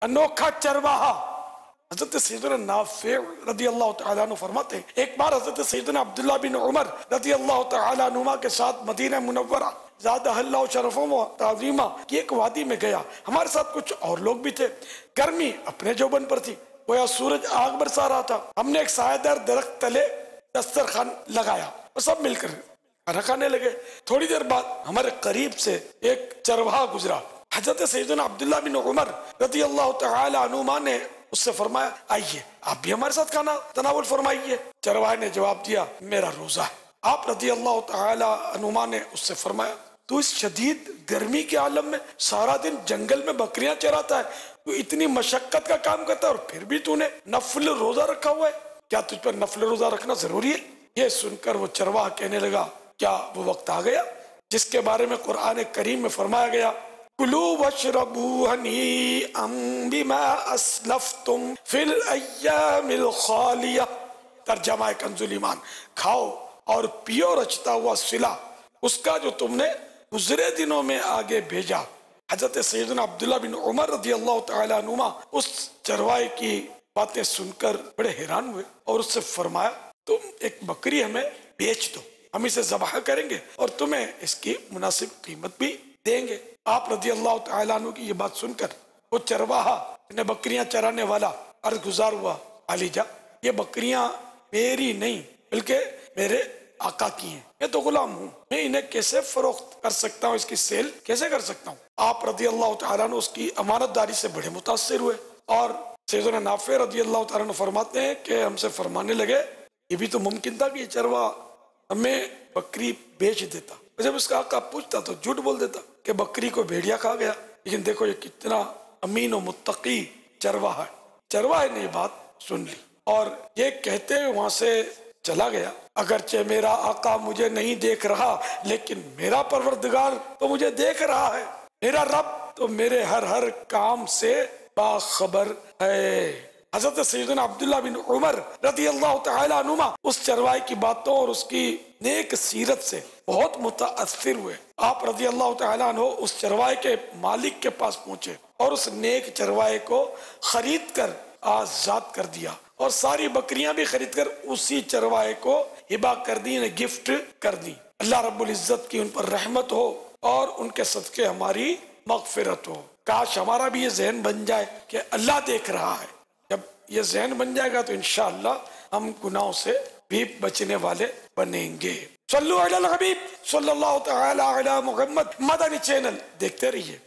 अनोखा चरवाहा। हजरत सैयदना नाफे रदी अल्लाह तआला अन्हु फरमाते हैं, एक बार हजरत सैयदना अब्दुल्लाह बिन उमर रदी अल्लाह तआला अन्हुमा के साथ मदीना मुनव्वरा ज़ादहल्लाहु शरफ़न व ताज़ीमा की एक वादी में गया। हमारे साथ कुछ और लोग भी थे। गर्मी अपने जोबन पर थी, गोया सूरज आग बरसा रहा था। हमने एक सायेदार दरख्त तले दस्तरखान लगाया और सब मिलकर खाना खाने लगे। थोड़ी देर बाद हमारे करीब से एक चरवाहा गुजरा। हजरत सैयदना अब्दुल्लाह बिन उमर रदी अल्लाह तआला अन्हुमा ने उससे फरमाया, आइए आप भी हमारे साथ खाना तनावुल फरमाइए। चरवाहे ने जवाब दिया, मेरा रोजा है। आप रदी अल्लाह तआला अन्हुमा ने उससे फरमाया, तू इस शदीद गर्मी के आलम में सारा दिन जंगल में बकरियां चराता है, तू इतनी मशक्कत का काम करता है और फिर भी तूने नफल रोजा रखा हुआ है, क्या तुझ पर नफल रोजा रखना जरूरी है? ये सुनकर वो चरवाहा कहने लगा, क्या वो वक्त आ गया जिसके बारे में कुरान करीम में फरमाया गया, कुलू वशरबू हनीअम बिमा अस्लफ्तुम फिल अय्यामिल खालिया। तर्जमा कंजुल ईमान, खाओ और पियो रचता हुआ सिला उसका जो तुमने गुजरे दिनों में आगे भेजा। हजरत सैयदना अब्दुल्लाह बिन उमर रदी अल्लाह तआला अन्हुमा उस चरवाहे की बातें सुनकर बड़े हैरान हुए और उससे फरमाया, तुम एक बकरी हमें बेच दो, हम इसे ज़बाह करेंगे और तुम्हें इसकी मुनासिब कीमत भी देंगे। आप रदी अल्लाह तआला अन्हु की ये बात सुनकर वो चरवाहा ने बकरियां चराने वाला अर्ज गुजार हुआ, आलीजा ये बकरियां मेरी नहीं बल्कि मेरे आका की हैं, मैं तो गुलाम हूँ, मैं इन्हें कैसे फरोख्त कर सकता हूँ, इसकी सेल कैसे कर सकता हूँ। आप रदी अल्लाह तआला अन्हु उसकी अमानतदारी से बड़े मुतासिर हुए और सैयदना नाफे रदी अल्लाह तआला अन्हु फरमाते हैं कि हमसे फरमाने लगे, ये भी तो मुमकिन था कि ये चरवाहा हमें बकरी बेच देता। जब उसका आका पूछता तो झूठ बोल देता कि बकरी को भेड़िया खा गया। लेकिन देखो ये कितना अमीन और मुत्तकी चरवाहा है। चरवाहे ने बात सुन ली और ये कहते हुए वहां से चला गया, अगरचे मेरा आका मुझे नहीं देख रहा लेकिन मेरा परवरदिगार तो मुझे देख रहा है, मेरा रब तो मेरे हर काम से बाखबर है। हजरत सैयदना अब्दुल्लाह बिन उमर रदी अल्लाह तआला अन्हुमा उस चरवाहे की बातों और उसकी नेक सीरत से बहुत मुताअस्सिर हुए। आप रदी अल्लाह तआला अन्हु उस चरवाहे के मालिक के पास पहुंचे और उस नेक चरवाहे को खरीद कर आजाद कर दिया और सारी बकरियां भी खरीद कर उसी चरवाहे को हिबा कर दी, गिफ्ट कर दी। अल्लाह रब्बुल इज्जत की उन पर रहमत हो और उनके सदके हमारी मगफिरत हो। काश हमारा भी ये ज़हन बन जाए कि अल्लाह देख रहा है। जब ये ज़हन बन जाएगा तो इंशाअल्लाह हम गुनाहों से भी बचने वाले बनेंगे। सल्लल्लाहु अलैहि वसल्लम सल्लल्लाहु तआला अला मुहम्मद। मदनी चैनल देखते रहिए।